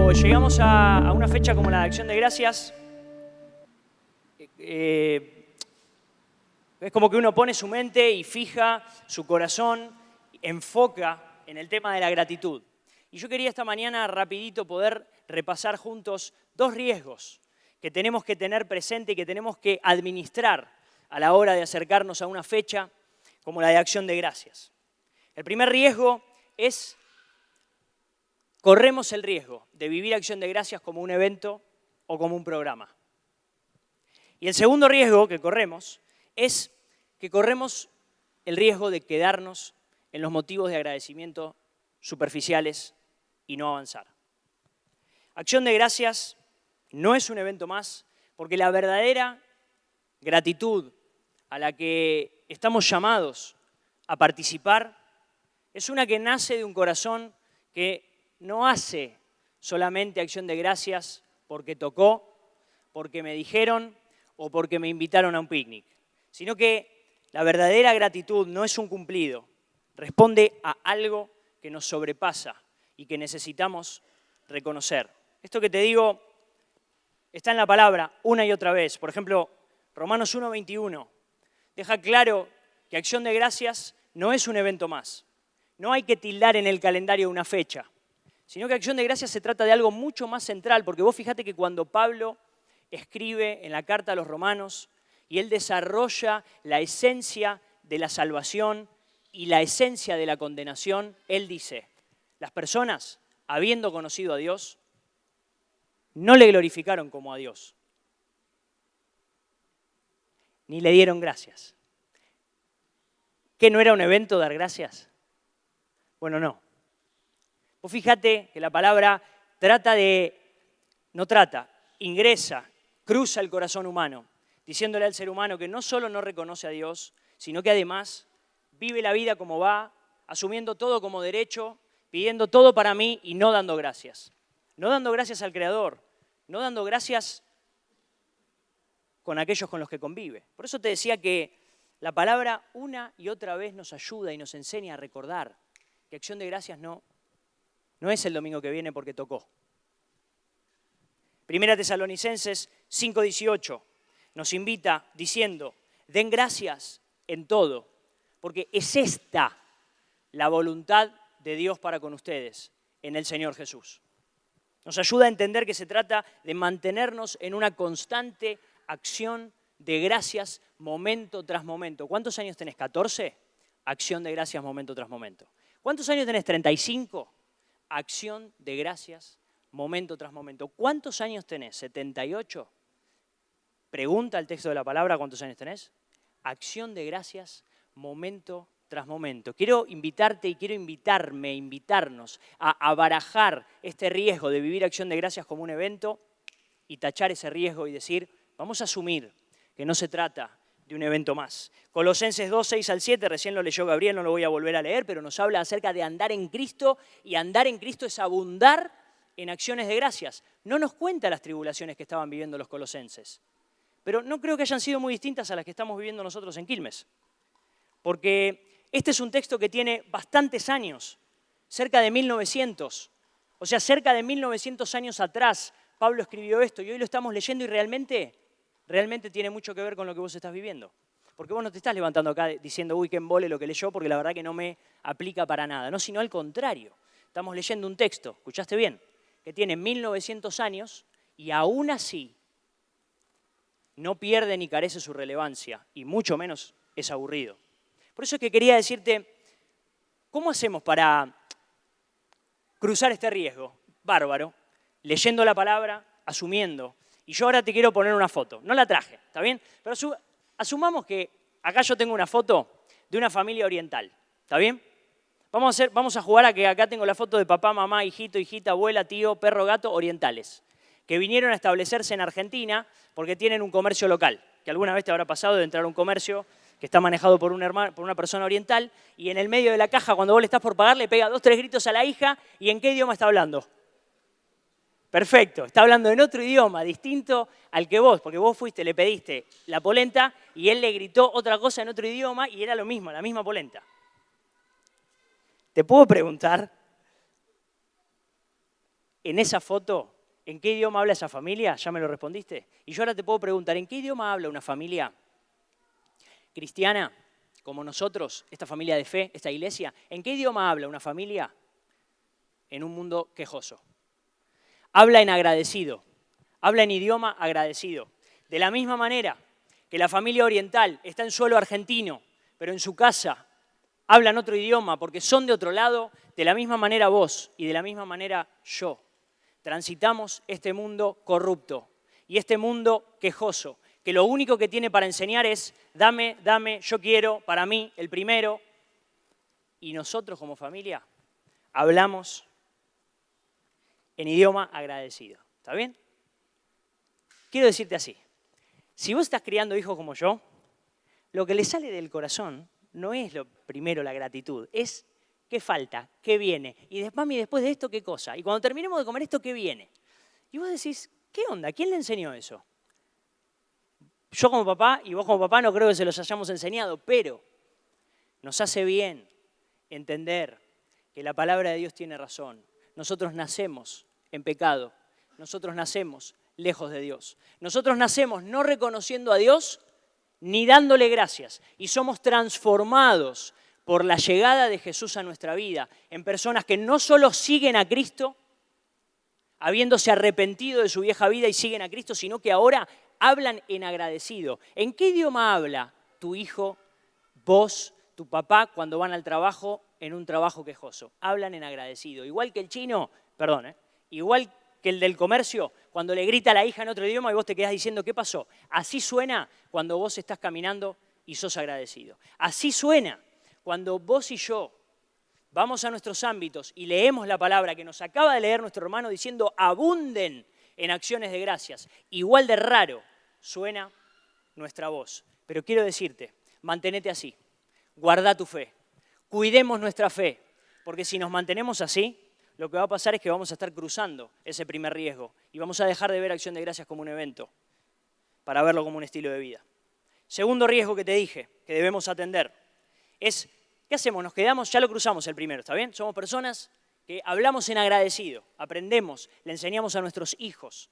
cuando llegamos a una fecha como la de Acción de Gracias, es como que uno pone su mente y fija su corazón, enfoca en el tema de la gratitud. Y yo quería esta mañana rapidito poder repasar juntos 2 riesgos que tenemos que tener presente y que tenemos que administrar a la hora de acercarnos a una fecha como la de Acción de Gracias. El primer riesgo es, corremos el riesgo de vivir Acción de Gracias como un evento o como un programa. Y el segundo riesgo que corremos es que corremos el riesgo de quedarnos en los motivos de agradecimiento superficiales y no avanzar. Acción de Gracias no es un evento más, porque la verdadera gratitud a la que estamos llamados a participar es una que nace de un corazón que no hace solamente Acción de Gracias porque tocó, porque me dijeron o porque me invitaron a un picnic, sino que la verdadera gratitud no es un cumplido, responde a algo que nos sobrepasa y que necesitamos reconocer. Esto que te digo está en la palabra una y otra vez. Por ejemplo, Romanos 1:21 deja claro que Acción de Gracias no es un evento más. No hay que tildar en el calendario una fecha, sino que Acción de Gracias se trata de algo mucho más central, porque vos fíjate que cuando Pablo escribe en la carta a los romanos y él desarrolla la esencia de la salvación y la esencia de la condenación, él dice, las personas, habiendo conocido a Dios, no le glorificaron como a Dios, ni le dieron gracias. ¿Qué no era un evento dar gracias? Bueno, no. Vos fíjate que la palabra ingresa, cruza el corazón humano, diciéndole al ser humano que no solo no reconoce a Dios, sino que además vive la vida como va, asumiendo todo como derecho, pidiendo todo para mí y no dando gracias. No dando gracias al Creador, no dando gracias con aquellos con los que convive. Por eso te decía que la palabra una y otra vez nos ayuda y nos enseña a recordar que Acción de Gracias no es el domingo que viene porque tocó. Primera Tesalonicenses 5:18 nos invita diciendo, den gracias en todo, porque es esta la voluntad de Dios para con ustedes en el Señor Jesús. Nos ayuda a entender que se trata de mantenernos en una constante acción de gracias momento tras momento. ¿Cuántos años tenés? ¿14? Acción de gracias momento tras momento. ¿Cuántos años tenés? ¿35? Acción de gracias momento tras momento. ¿Cuántos años tenés? ¿78? Pregunta el texto de la palabra, ¿cuántos años tenés? Acción de gracias momento tras momento. Quiero invitarte y quiero invitarnos a barajar este riesgo de vivir Acción de Gracias como un evento y tachar ese riesgo y decir, vamos a asumir que no se trata de un evento más. Colosenses 2:6-7, recién lo leyó Gabriel, no lo voy a volver a leer, pero nos habla acerca de andar en Cristo, y andar en Cristo es abundar en acciones de gracias. No nos cuenta las tribulaciones que estaban viviendo los colosenses, pero no creo que hayan sido muy distintas a las que estamos viviendo nosotros en Quilmes, porque este es un texto que tiene bastantes años, cerca de 1900, o sea, cerca de 1900 años atrás Pablo escribió esto y hoy lo estamos leyendo y realmente tiene mucho que ver con lo que vos estás viviendo. Porque vos no te estás levantando acá diciendo, uy, qué embole lo que leyó, porque la verdad que no me aplica para nada. No, sino al contrario. Estamos leyendo un texto, ¿escuchaste bien? Que tiene 1900 años y aún así no pierde ni carece su relevancia y mucho menos es aburrido. Por eso es que quería decirte, ¿cómo hacemos para cruzar este riesgo? Bárbaro, leyendo la palabra, asumiendo. Y yo ahora te quiero poner una foto. No la traje, ¿está bien? Pero asumamos que acá yo tengo una foto de una familia oriental, ¿está bien? Vamos a jugar a que acá tengo la foto de papá, mamá, hijito, hijita, abuela, tío, perro, gato, orientales, que vinieron a establecerse en Argentina porque tienen un comercio local, que alguna vez te habrá pasado de entrar a un comercio que está manejado por una persona oriental y en el medio de la caja, cuando vos le estás por pagar, le pega 2, 3 gritos a la hija y ¿en qué idioma está hablando? Perfecto, está hablando en otro idioma distinto al que vos, porque vos fuiste, le pediste la polenta y él le gritó otra cosa en otro idioma y era lo mismo, la misma polenta. ¿Te puedo preguntar en esa foto, ¿en qué idioma habla esa familia? Ya me lo respondiste. Y yo ahora te puedo preguntar, ¿en qué idioma habla una familia cristiana como nosotros, esta familia de fe, esta iglesia? ¿En qué idioma habla una familia en un mundo quejoso? Habla en agradecido, habla en idioma agradecido. De la misma manera que la familia oriental está en suelo argentino, pero en su casa hablan otro idioma porque son de otro lado, de la misma manera vos y de la misma manera yo transitamos este mundo corrupto y este mundo quejoso, que lo único que tiene para enseñar es dame, dame, yo quiero, para mí, el primero. Y nosotros como familia hablamos en idioma agradecido. ¿Está bien? Quiero decirte así, si vos estás criando hijos como yo, lo que les sale del corazón no es lo primero la gratitud, es qué falta, qué viene. Y mami, después de esto, ¿qué cosa? Y cuando terminemos de comer esto, ¿qué viene? Y vos decís, ¿qué onda? ¿Quién le enseñó eso? Yo como papá y vos como papá no creo que se los hayamos enseñado, pero nos hace bien entender que la palabra de Dios tiene razón. Nosotros nacemos en pecado, nosotros nacemos lejos de Dios. Nosotros nacemos no reconociendo a Dios ni dándole gracias y somos transformados por la llegada de Jesús a nuestra vida en personas que no solo siguen a Cristo, habiéndose arrepentido de su vieja vida y siguen a Cristo, sino que ahora hablan en agradecido. ¿En qué idioma habla tu hijo, vos, tu papá cuando van al trabajo en un trabajo quejoso? Hablan en agradecido. Igual que el chino, igual que el del comercio, cuando le grita a la hija en otro idioma y vos te quedás diciendo, ¿qué pasó? Así suena cuando vos estás caminando y sos agradecido. Así suena cuando vos y yo vamos a nuestros ámbitos y leemos la palabra que nos acaba de leer nuestro hermano diciendo abunden en acciones de gracias. Igual de raro suena nuestra voz. Pero quiero decirte, mantenete así, guarda tu fe, cuidemos nuestra fe, porque si nos mantenemos así, lo que va a pasar es que vamos a estar cruzando ese primer riesgo y vamos a dejar de ver acción de gracias como un evento para verlo como un estilo de vida. Segundo riesgo que te dije que debemos atender es, ¿qué hacemos? Nos quedamos, ya lo cruzamos el primero, ¿está bien? Somos personas que hablamos en agradecido, aprendemos, le enseñamos a nuestros hijos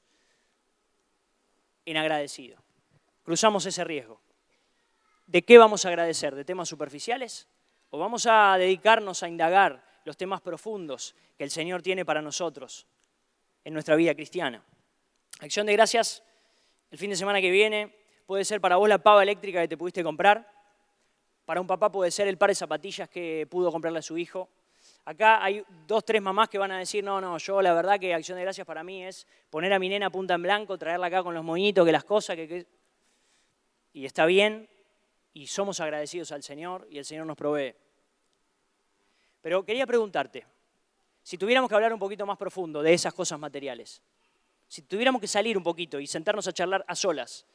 en agradecido. Cruzamos ese riesgo. ¿De qué vamos a agradecer? ¿De temas superficiales? ¿O vamos a dedicarnos a indagar los temas profundos que el Señor tiene para nosotros en nuestra vida cristiana? Acción de gracias, el fin de semana que viene, puede ser para vos la pava eléctrica que te pudiste comprar. Para un papá puede ser el par de zapatillas que pudo comprarle a su hijo. Acá hay 2, 3 mamás que van a decir, no, yo la verdad que acción de gracias para mí es poner a mi nena punta en blanco, traerla acá con los moñitos, que las cosas, y está bien, y somos agradecidos al Señor, y el Señor nos provee. Pero quería preguntarte, si tuviéramos que hablar un poquito más profundo de esas cosas materiales, si tuviéramos que salir un poquito y sentarnos a charlar a solas,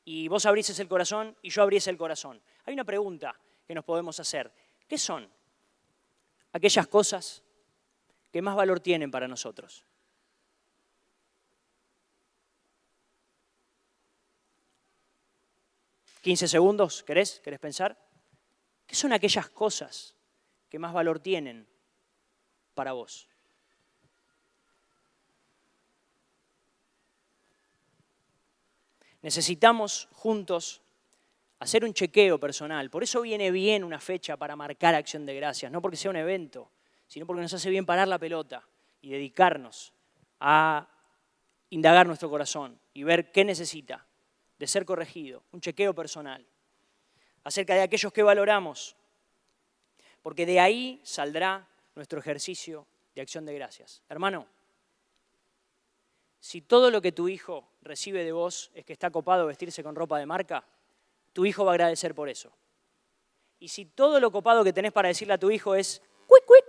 y vos abrieses el corazón y yo abriese el corazón, hay una pregunta que nos podemos hacer. ¿Qué son aquellas cosas que más valor tienen para nosotros? ¿15 segundos? ¿Querés pensar? ¿Qué son aquellas cosas que más valor tienen para vos? Necesitamos juntos hacer un chequeo personal. Por eso viene bien una fecha para marcar acción de gracias, no porque sea un evento, sino porque nos hace bien parar la pelota y dedicarnos a indagar nuestro corazón y ver qué necesita de ser corregido, un chequeo personal acerca de aquellos que valoramos, porque de ahí saldrá nuestro ejercicio de acción de gracias. Hermano, si todo lo que tu hijo recibe de vos es que está copado vestirse con ropa de marca, tu hijo va a agradecer por eso. Y si todo lo copado que tenés para decirle a tu hijo es quick, quick,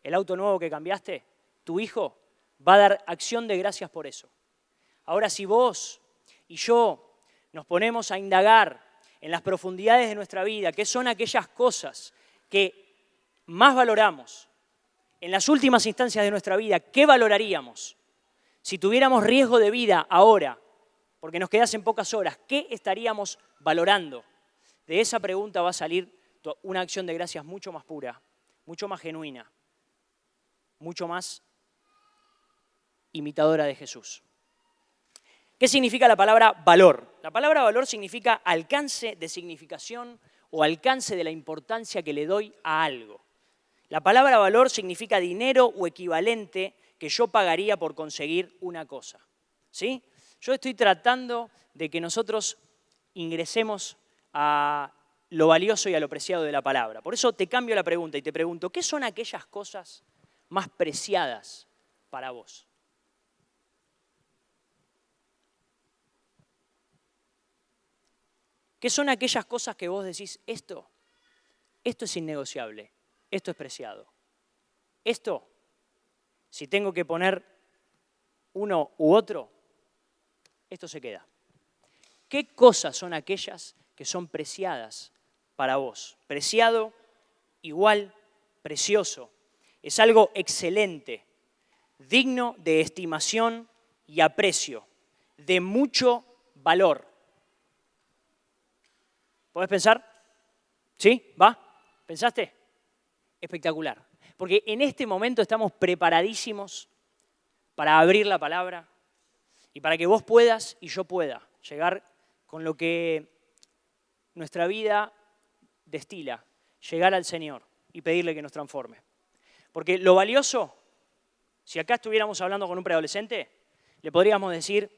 el auto nuevo que cambiaste, tu hijo va a dar acción de gracias por eso. Ahora, si vos y yo nos ponemos a indagar en las profundidades de nuestra vida, qué son aquellas cosas que más valoramos, en las últimas instancias de nuestra vida, ¿qué valoraríamos? Si tuviéramos riesgo de vida ahora, porque nos quedasen pocas horas, ¿qué estaríamos valorando? De esa pregunta va a salir una acción de gracias mucho más pura, mucho más genuina, mucho más imitadora de Jesús. ¿Qué significa la palabra valor? La palabra valor significa alcance de significación o alcance de la importancia que le doy a algo. La palabra valor significa dinero o equivalente que yo pagaría por conseguir una cosa. ¿Sí? Yo estoy tratando de que nosotros ingresemos a lo valioso y a lo preciado de la palabra. Por eso te cambio la pregunta y te pregunto, ¿qué son aquellas cosas más preciadas para vos? ¿Qué son aquellas cosas que vos decís, esto es innegociable, esto es preciado? Esto, si tengo que poner uno u otro, esto se queda. ¿Qué cosas son aquellas que son preciadas para vos? Preciado, igual, precioso. Es algo excelente, digno de estimación y aprecio, de mucho valor. ¿Podés pensar? ¿Sí? ¿Va? ¿Pensaste? Espectacular. Porque en este momento estamos preparadísimos para abrir la palabra y para que vos puedas y yo pueda llegar con lo que nuestra vida destila, llegar al Señor y pedirle que nos transforme. Porque lo valioso, si acá estuviéramos hablando con un preadolescente, le podríamos decir,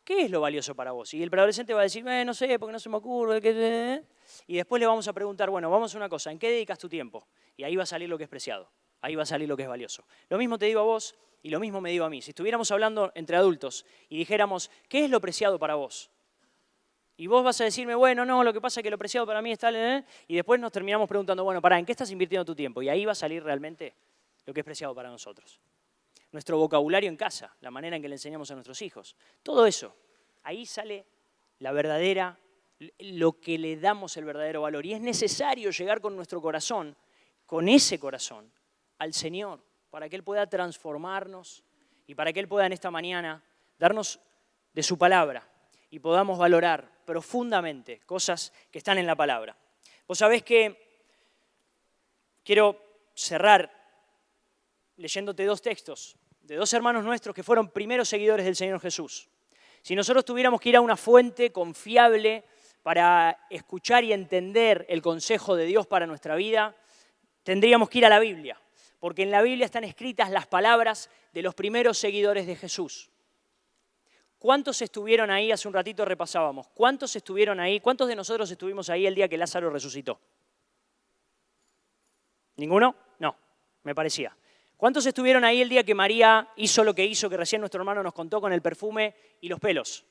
¿qué es lo valioso para vos? Y el preadolescente va a decir, no sé, porque no se me ocurre. Y después le vamos a preguntar, bueno, vamos a una cosa, ¿en qué dedicas tu tiempo? Y ahí va a salir lo que es preciado, ahí va a salir lo que es valioso. Lo mismo te digo a vos y lo mismo me digo a mí. Si estuviéramos hablando entre adultos y dijéramos, ¿qué es lo preciado para vos? Y vos vas a decirme, bueno, no, lo que pasa es que lo preciado para mí es tal, y después nos terminamos preguntando, bueno, ¿en qué estás invirtiendo tu tiempo? Y ahí va a salir realmente lo que es preciado para nosotros. Nuestro vocabulario en casa, la manera en que le enseñamos a nuestros hijos. Todo eso, ahí sale la verdadera, lo que le damos el verdadero valor. Y es necesario llegar con nuestro corazón, con ese corazón, al Señor, para que Él pueda transformarnos y para que Él pueda en esta mañana darnos de su palabra y podamos valorar profundamente cosas que están en la palabra. Vos sabés que quiero cerrar leyéndote dos textos de dos hermanos nuestros que fueron primeros seguidores del Señor Jesús. Si nosotros tuviéramos que ir a una fuente confiable para escuchar y entender el consejo de Dios para nuestra vida, tendríamos que ir a la Biblia, porque en la Biblia están escritas las palabras de los primeros seguidores de Jesús. ¿Cuántos estuvieron ahí? Hace un ratito repasábamos. ¿Cuántos estuvieron ahí? ¿Cuántos de nosotros estuvimos ahí el día que Lázaro resucitó? ¿Ninguno? No, me parecía. ¿Cuántos estuvieron ahí el día que María hizo lo que hizo, que recién nuestro hermano nos contó con el perfume y los pelos?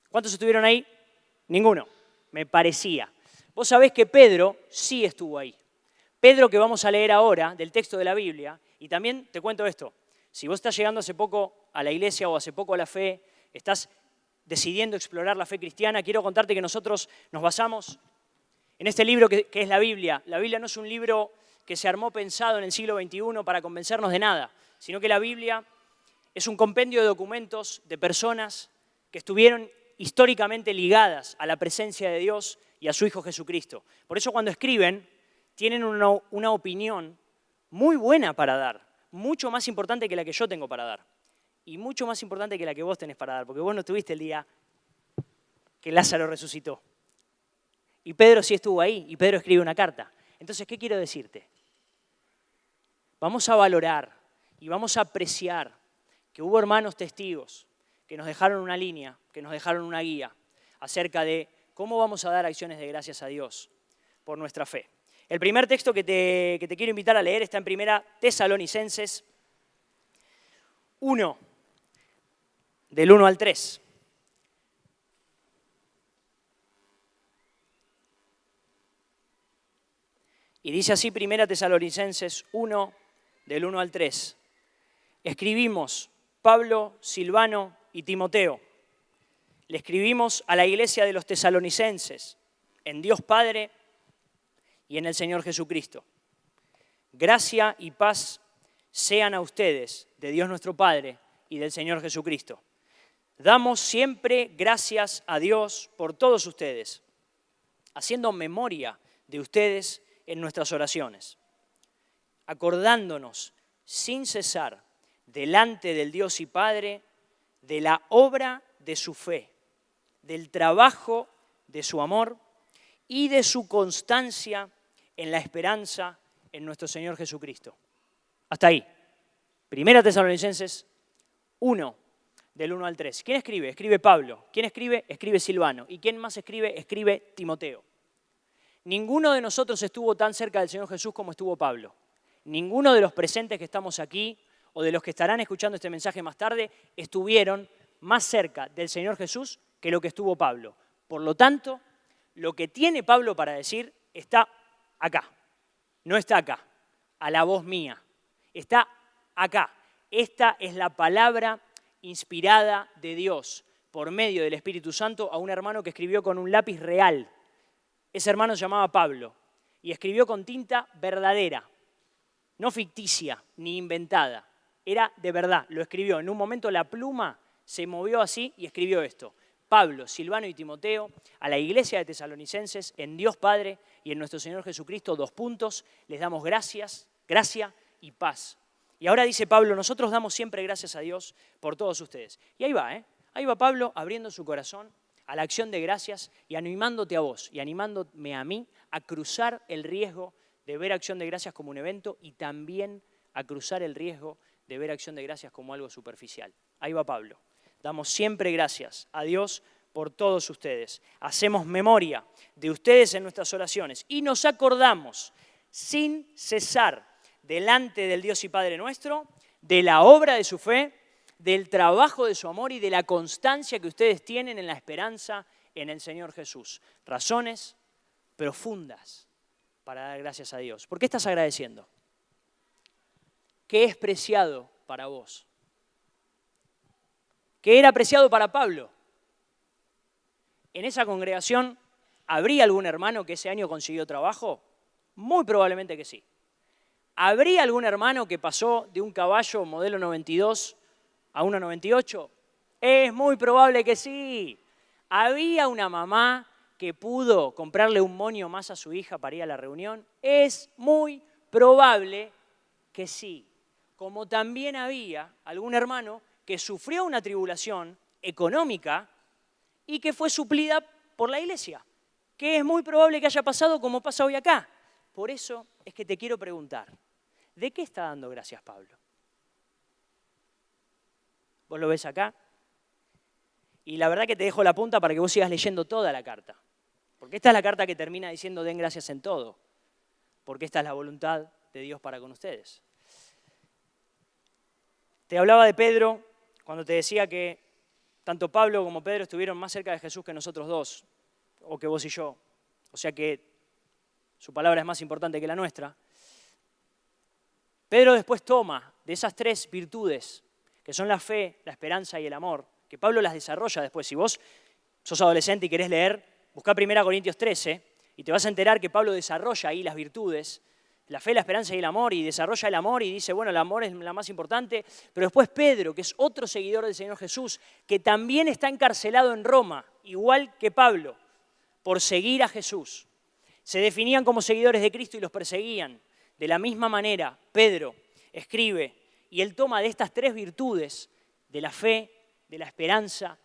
¿Cuántos estuvieron ahí? Ninguno, me parecía. Vos sabés que Pedro sí estuvo ahí. Pedro, que vamos a leer ahora del texto de la Biblia, y también te cuento esto, si vos estás llegando hace poco a la iglesia o hace poco a la fe, estás decidiendo explorar la fe cristiana, quiero contarte que nosotros nos basamos en este libro que es la Biblia. La Biblia no es un libro que se armó pensado en el siglo XXI para convencernos de nada, sino que la Biblia es un compendio de documentos de personas que estuvieron históricamente ligadas a la presencia de Dios y a su Hijo Jesucristo. Por eso cuando escriben, tienen una opinión muy buena para dar, mucho más importante que la que yo tengo para dar, y mucho más importante que la que vos tenés para dar, porque vos no estuviste el día que Lázaro resucitó. Y Pedro sí estuvo ahí, y Pedro escribe una carta. Entonces, ¿qué quiero decirte? Vamos a valorar y vamos a apreciar que hubo hermanos testigos que nos dejaron una línea, que nos dejaron una guía acerca de cómo vamos a dar acciones de gracias a Dios por nuestra fe. El primer texto que te quiero invitar a leer está en 1 Tesalonicenses 1, del 1 al 3. Y dice así 1 Tesalonicenses 1, del 1 al 3. Escribimos, Pablo, Silvano y Timoteo. Le escribimos a la iglesia de los tesalonicenses, en Dios Padre y en el Señor Jesucristo. Gracia y paz sean a ustedes, de Dios nuestro Padre y del Señor Jesucristo. Damos siempre gracias a Dios por todos ustedes, haciendo memoria de ustedes en nuestras oraciones, acordándonos sin cesar delante del Dios y Padre de la obra de su fe, del trabajo de su amor y de su constancia en la esperanza en nuestro Señor Jesucristo. Hasta ahí. Primera Tesalonicenses 1, del 1 al 3. ¿Quién escribe? Escribe Pablo. ¿Quién escribe? Escribe Silvano. ¿Y quién más escribe? Escribe Timoteo. Ninguno de nosotros estuvo tan cerca del Señor Jesús como estuvo Pablo. Ninguno de los presentes que estamos aquí o de los que estarán escuchando este mensaje más tarde estuvieron más cerca del Señor Jesús que lo que estuvo Pablo. Por lo tanto, lo que tiene Pablo para decir está acá. No está acá, a la voz mía. Está acá. Esta es la palabra inspirada de Dios por medio del Espíritu Santo a un hermano que escribió con un lápiz real. Ese hermano se llamaba Pablo y escribió con tinta verdadera, no ficticia ni inventada. Era de verdad, lo escribió. En un momento la pluma se movió así y escribió esto. Pablo, Silvano y Timoteo, a la iglesia de Tesalonicenses, en Dios Padre y en nuestro Señor Jesucristo, les damos gracias, gracia y paz. Y ahora dice Pablo, nosotros damos siempre gracias a Dios por todos ustedes. Y ahí va, ahí va Pablo abriendo su corazón a la acción de gracias y animándote a vos y animándome a mí a cruzar el riesgo de ver Acción de Gracias como un evento y también a cruzar el riesgo de ver Acción de Gracias como algo superficial. Ahí va Pablo. Damos siempre gracias a Dios por todos ustedes. Hacemos memoria de ustedes en nuestras oraciones y nos acordamos sin cesar delante del Dios y Padre nuestro de la obra de su fe, del trabajo de su amor y de la constancia que ustedes tienen en la esperanza en el Señor Jesús. Razones profundas para dar gracias a Dios. ¿Por qué estás agradeciendo? ¿Qué es preciado para vos? ¿Qué era preciado para Pablo? ¿En esa congregación habría algún hermano que ese año consiguió trabajo? Muy probablemente que sí. ¿Habría algún hermano que pasó de un caballo modelo 92 a uno 98? Es muy probable que sí. ¿Había una mamá que pudo comprarle un moño más a su hija para ir a la reunión? Es muy probable que sí. Como también había algún hermano que sufrió una tribulación económica y que fue suplida por la iglesia, que es muy probable que haya pasado como pasa hoy acá. Por eso es que te quiero preguntar, ¿de qué está dando gracias Pablo? ¿Vos lo ves acá? Y la verdad que te dejo la punta para que vos sigas leyendo toda la carta. Porque esta es la carta que termina diciendo den gracias en todo. Porque esta es la voluntad de Dios para con ustedes. Te hablaba de Pedro cuando te decía que tanto Pablo como Pedro estuvieron más cerca de Jesús que nosotros dos, o que vos y yo. O sea que su palabra es más importante que la nuestra. Pedro después toma de esas tres virtudes, que son la fe, la esperanza y el amor, que Pablo las desarrolla después. Si vos sos adolescente y querés leer, buscá 1 Corintios 13 y te vas a enterar que Pablo desarrolla ahí las virtudes, la fe, la esperanza y el amor, y desarrolla el amor y dice, bueno, el amor es la más importante. Pero después Pedro, que es otro seguidor del Señor Jesús, que también está encarcelado en Roma, igual que Pablo, por seguir a Jesús. Se definían como seguidores de Cristo y los perseguían. De la misma manera, Pedro escribe y él toma de estas tres virtudes, de la fe, de la esperanza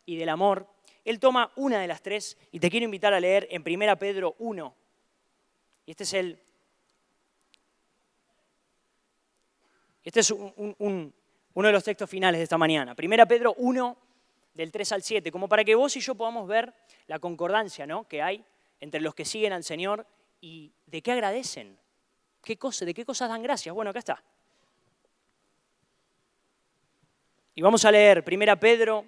y del amor, él toma una de las tres y te quiero invitar a leer en 1 Pedro 1. Y este es uno de los textos finales de esta mañana. 1 Pedro 1, del 3 al 7, como para que vos y yo podamos ver la concordancia, ¿no?, que hay entre los que siguen al Señor y de qué agradecen, de qué cosas dan gracias. Bueno, acá está. Y vamos a leer 1 Pedro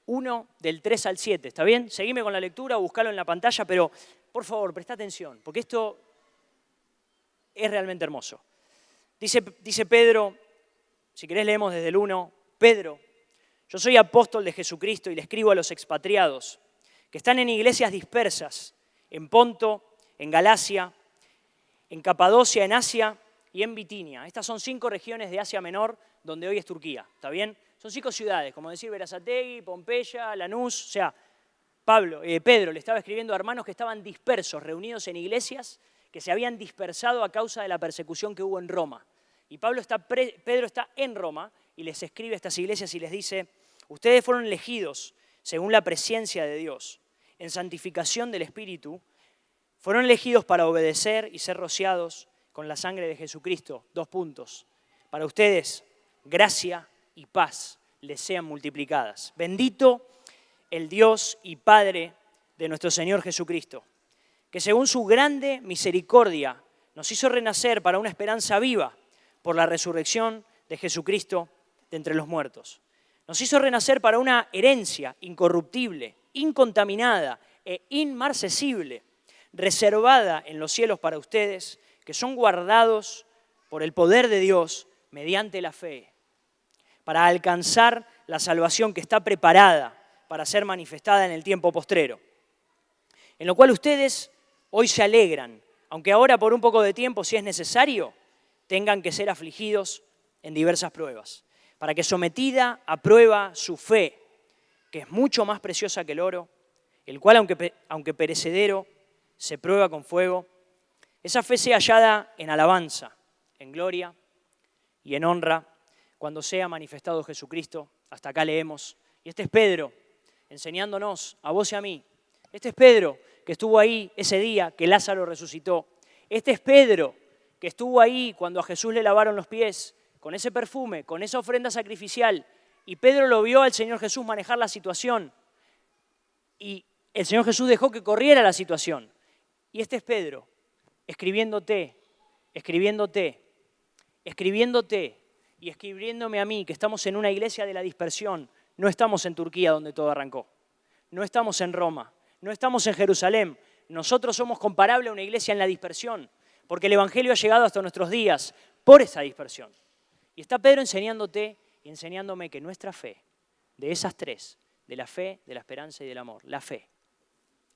1, del 3 al 7, ¿está bien? Seguime con la lectura, buscalo en la pantalla, pero por favor, presta atención, porque esto es realmente hermoso. Dice Pedro, si querés leemos desde el 1, Pedro, yo soy apóstol de Jesucristo y le escribo a los expatriados que están en iglesias dispersas, en Ponto, en Galacia, en Capadocia, en Asia y en Bitinia. Estas son 5 regiones de Asia Menor, donde hoy es Turquía, ¿está bien? Son 5 ciudades, como decir Berazategui, Pompeya, Lanús. O sea, Pedro le estaba escribiendo a hermanos que estaban dispersos, reunidos en iglesias que se habían dispersado a causa de la persecución que hubo en Roma. Y Pedro está en Roma y les escribe a estas iglesias y les dice, ustedes fueron elegidos según la presencia de Dios, en santificación del Espíritu, fueron elegidos para obedecer y ser rociados con la sangre de Jesucristo. 2 puntos. Para ustedes, gracia y paz les sean multiplicadas. Bendito el Dios y Padre de nuestro Señor Jesucristo, que según su grande misericordia nos hizo renacer para una esperanza viva por la resurrección de Jesucristo de entre los muertos. Nos hizo renacer para una herencia incorruptible, incontaminada e inmarcesible, reservada en los cielos para ustedes, que son guardados por el poder de Dios mediante la fe, para alcanzar la salvación que está preparada para ser manifestada en el tiempo postrero, en lo cual ustedes hoy se alegran, aunque ahora por un poco de tiempo, si es necesario, tengan que ser afligidos en diversas pruebas, para que sometida a prueba su fe, que es mucho más preciosa que el oro, el cual aunque perecedero, se prueba con fuego, esa fe sea hallada en alabanza, en gloria y en honra, cuando sea manifestado Jesucristo. Hasta acá leemos. Y este es Pedro, enseñándonos a vos y a mí. Este es Pedro, que estuvo ahí ese día que Lázaro resucitó. Este es Pedro, que estuvo ahí cuando a Jesús le lavaron los pies, con ese perfume, con esa ofrenda sacrificial. Y Pedro lo vio al Señor Jesús manejar la situación. Y el Señor Jesús dejó que corriera la situación. Y este es Pedro, escribiéndote y escribiéndome a mí, que estamos en una iglesia de la dispersión. No estamos en Turquía, donde todo arrancó. No estamos en Roma. No estamos en Jerusalén. Nosotros somos comparables a una iglesia en la dispersión, porque el Evangelio ha llegado hasta nuestros días por esa dispersión. Y está Pedro enseñándote y enseñándome que nuestra fe, de esas tres, de la fe, de la esperanza y del amor, la fe,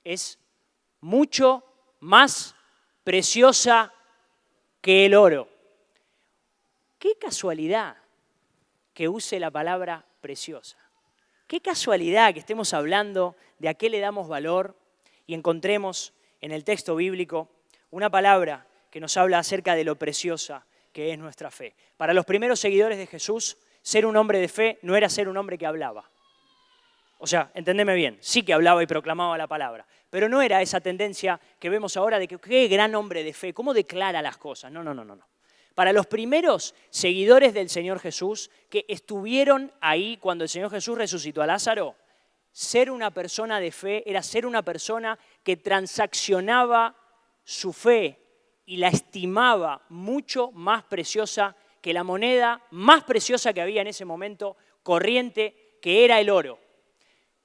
es mucho más preciosa que el oro. Qué casualidad que use la palabra preciosa. Qué casualidad que estemos hablando de a qué le damos valor y encontremos en el texto bíblico una palabra que nos habla acerca de lo preciosa que es nuestra fe. Para los primeros seguidores de Jesús, ser un hombre de fe no era ser un hombre que hablaba. O sea, entendeme bien, sí que hablaba y proclamaba la palabra, pero no era esa tendencia que vemos ahora de que qué gran hombre de fe, cómo declara las cosas. No. Para los primeros seguidores del Señor Jesús que estuvieron ahí cuando el Señor Jesús resucitó a Lázaro, ser una persona de fe era ser una persona que transaccionaba su fe y la estimaba mucho más preciosa que la moneda más preciosa que había en ese momento, corriente, que era el oro.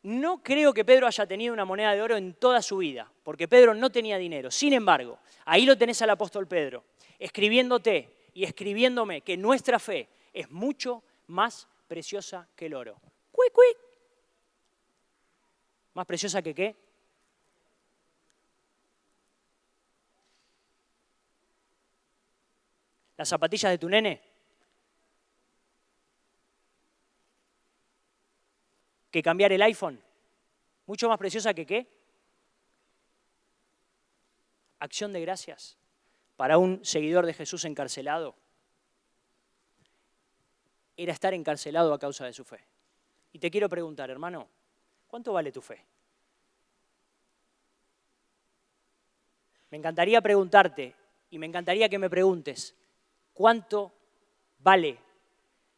No creo que Pedro haya tenido una moneda de oro en toda su vida, porque Pedro no tenía dinero. Sin embargo, ahí lo tenés al apóstol Pedro, escribiéndote y escribiéndome que nuestra fe es mucho más preciosa que el oro. ¡Cuic, cuic! ¿Más preciosa que qué? ¿Las zapatillas de tu nene? ¿Que cambiar el iPhone? ¿Mucho más preciosa que qué? Acción de gracias para un seguidor de Jesús encarcelado era estar encarcelado a causa de su fe. Y te quiero preguntar, hermano, ¿cuánto vale tu fe? Me encantaría preguntarte y me encantaría que me preguntes, ¿cuánto vale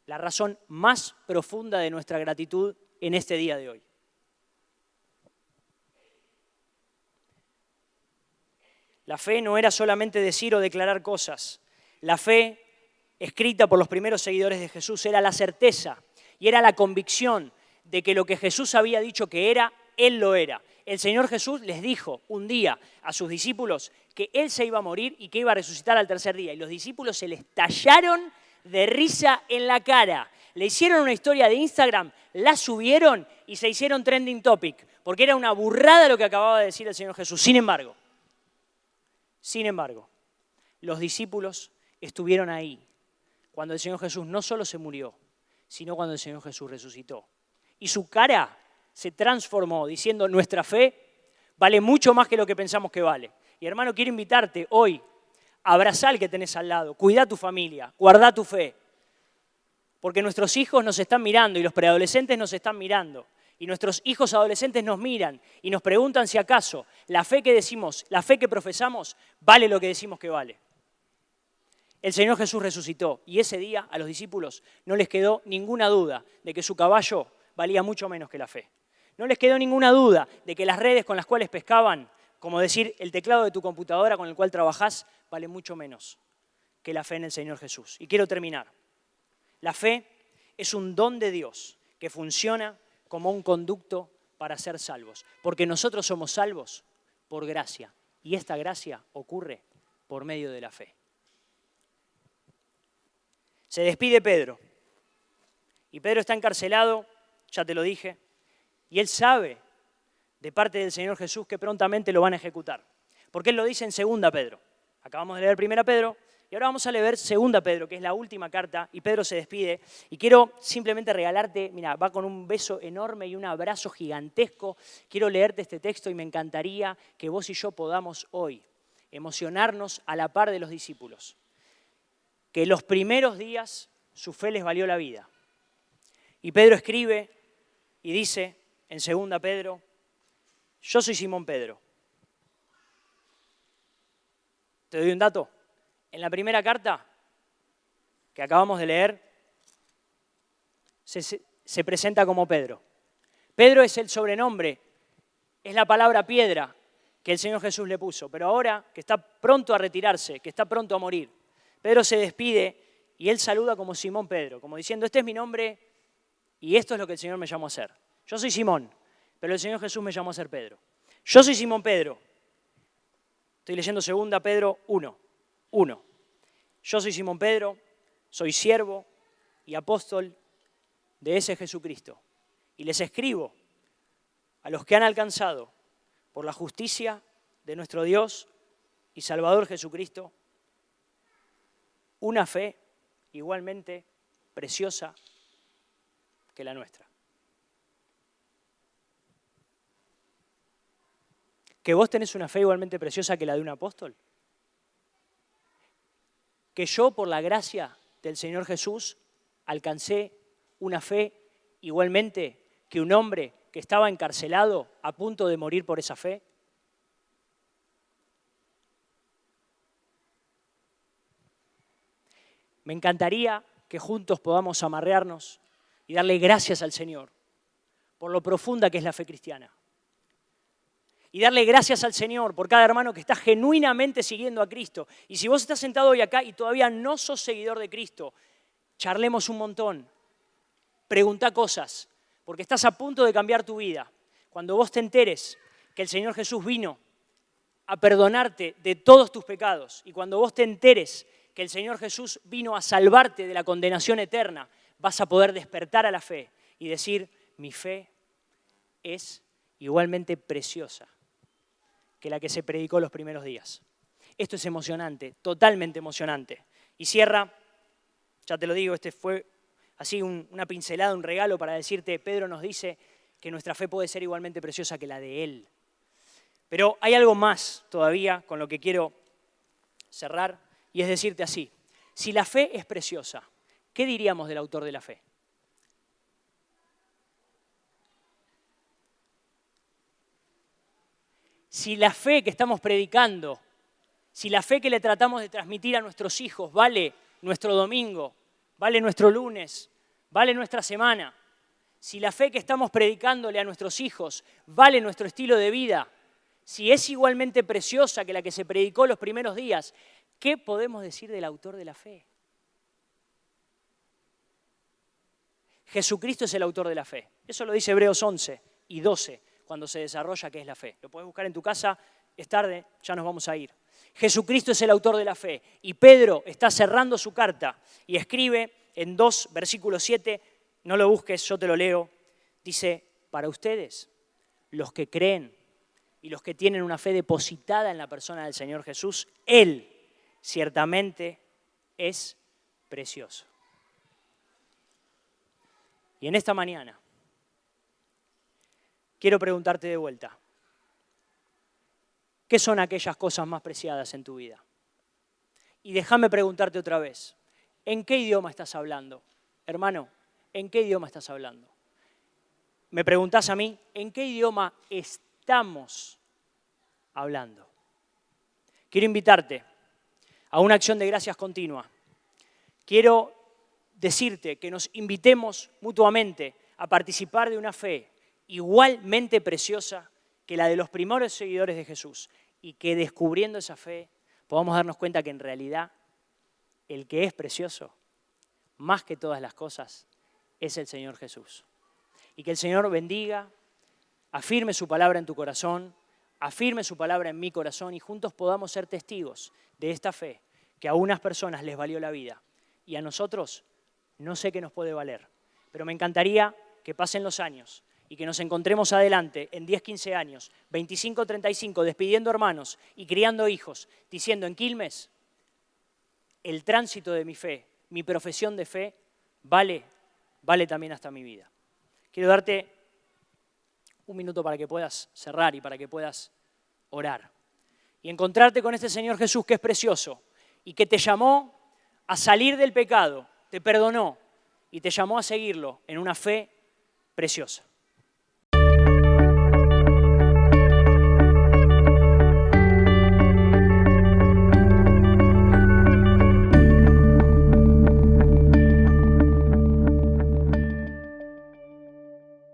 la razón más profunda de nuestra gratitud en este día de hoy? La fe no era solamente decir o declarar cosas. La fe, escrita por los primeros seguidores de Jesús, era la certeza y era la convicción de que lo que Jesús había dicho que era, Él lo era. El Señor Jesús les dijo un día a sus discípulos que Él se iba a morir y que iba a resucitar al tercer día. Y los discípulos se les tallaron de risa en la cara. Le hicieron una historia de Instagram, la subieron y se hicieron trending topic, porque era una burrada lo que acababa de decir el Señor Jesús. Sin embargo, los discípulos estuvieron ahí cuando el Señor Jesús no solo se murió, sino cuando el Señor Jesús resucitó. Y su cara se transformó diciendo, nuestra fe vale mucho más que lo que pensamos que vale. Y hermano, quiero invitarte hoy a abrazar al que tenés al lado, cuidá tu familia, guardá tu fe. Porque nuestros hijos nos están mirando y los preadolescentes nos están mirando. Y nuestros hijos adolescentes nos miran y nos preguntan si acaso la fe que decimos, la fe que profesamos, vale lo que decimos que vale. El Señor Jesús resucitó y ese día a los discípulos no les quedó ninguna duda de que su caballo valía mucho menos que la fe. No les quedó ninguna duda de que las redes con las cuales pescaban, como decir el teclado de tu computadora con el cual trabajás, vale mucho menos que la fe en el Señor Jesús. Y quiero terminar. La fe es un don de Dios que funciona como un conducto para ser salvos. Porque nosotros somos salvos por gracia. Y esta gracia ocurre por medio de la fe. Se despide Pedro. Y Pedro está encarcelado, ya te lo dije. Y él sabe de parte del Señor Jesús que prontamente lo van a ejecutar. Porque él lo dice en 2 Pedro. Acabamos de leer 1 Pedro. Y ahora vamos a leer 2 Pedro, que es la última carta, y Pedro se despide. Y quiero simplemente regalarte, mira, va con un beso enorme y un abrazo gigantesco. Quiero leerte este texto y me encantaría que vos y yo podamos hoy emocionarnos a la par de los discípulos. Que los primeros días su fe les valió la vida. Y Pedro escribe y dice en 2 Pedro, yo soy Simón Pedro. ¿Te doy un dato? En la primera carta que acabamos de leer, se presenta como Pedro. Pedro es el sobrenombre, es la palabra piedra que el Señor Jesús le puso. Pero ahora que está pronto a retirarse, que está pronto a morir, Pedro se despide y él saluda como Simón Pedro, como diciendo, este es mi nombre y esto es lo que el Señor me llamó a hacer. Yo soy Simón, pero el Señor Jesús me llamó a ser Pedro. Yo soy Simón Pedro. Estoy leyendo 2 Pedro 1. Yo soy Simón Pedro, soy siervo y apóstol de ese Jesucristo. Y les escribo a los que han alcanzado por la justicia de nuestro Dios y Salvador Jesucristo una fe igualmente preciosa que la nuestra. ¿Que vos tenés una fe igualmente preciosa que la de un apóstol? Que yo, por la gracia del Señor Jesús, alcancé una fe igualmente que un hombre que estaba encarcelado a punto de morir por esa fe. Me encantaría que juntos podamos amarrearnos y darle gracias al Señor por lo profunda que es la fe cristiana. Y darle gracias al Señor por cada hermano que está genuinamente siguiendo a Cristo. Y si vos estás sentado hoy acá y todavía no sos seguidor de Cristo, charlemos un montón, preguntá cosas, porque estás a punto de cambiar tu vida. Cuando vos te enteres que el Señor Jesús vino a perdonarte de todos tus pecados, y cuando vos te enteres que el Señor Jesús vino a salvarte de la condenación eterna, vas a poder despertar a la fe y decir, mi fe es igualmente preciosa que la que se predicó los primeros días. Esto es emocionante, totalmente emocionante. Y cierra, ya te lo digo, este fue así una pincelada, un regalo para decirte, Pedro nos dice que nuestra fe puede ser igualmente preciosa que la de él. Pero hay algo más todavía con lo que quiero cerrar, y es decirte así, si la fe es preciosa, ¿qué diríamos del autor de la fe? Si la fe que estamos predicando, si la fe que le tratamos de transmitir a nuestros hijos vale nuestro domingo, vale nuestro lunes, vale nuestra semana, si la fe que estamos predicándole a nuestros hijos vale nuestro estilo de vida, si es igualmente preciosa que la que se predicó los primeros días, ¿qué podemos decir del autor de la fe? Jesucristo es el autor de la fe. Eso lo dice Hebreos 11 y 12, cuando se desarrolla qué es la fe. Lo puedes buscar en tu casa, es tarde, ya nos vamos a ir. Jesucristo es el autor de la fe. Y Pedro está cerrando su carta y escribe en 2, versículo 7, no lo busques, yo te lo leo, dice, para ustedes, los que creen y los que tienen una fe depositada en la persona del Señor Jesús, Él ciertamente es precioso. Y en esta mañana quiero preguntarte de vuelta, ¿qué son aquellas cosas más preciadas en tu vida? Y déjame preguntarte otra vez, ¿en qué idioma estás hablando? hermano, ¿en qué idioma estás hablando? Me preguntás a mí, ¿en qué idioma estamos hablando? Quiero invitarte a una acción de gracias continua. Quiero decirte que nos invitemos mutuamente a participar de una fe igualmente preciosa que la de los primeros seguidores de Jesús y que descubriendo esa fe podamos darnos cuenta que en realidad el que es precioso, más que todas las cosas, es el Señor Jesús. Y que el Señor bendiga, afirme su palabra en tu corazón, afirme su palabra en mi corazón y juntos podamos ser testigos de esta fe que a unas personas les valió la vida y a nosotros no sé qué nos puede valer. Pero me encantaría que pasen los años y que nos encontremos adelante en 10, 15 años, 25, 35, despidiendo hermanos y criando hijos, diciendo en Quilmes, el tránsito de mi fe, mi profesión de fe, vale también hasta mi vida. Quiero darte un minuto para que puedas cerrar y para que puedas orar. Y encontrarte con este Señor Jesús que es precioso y que te llamó a salir del pecado, te perdonó y te llamó a seguirlo en una fe preciosa.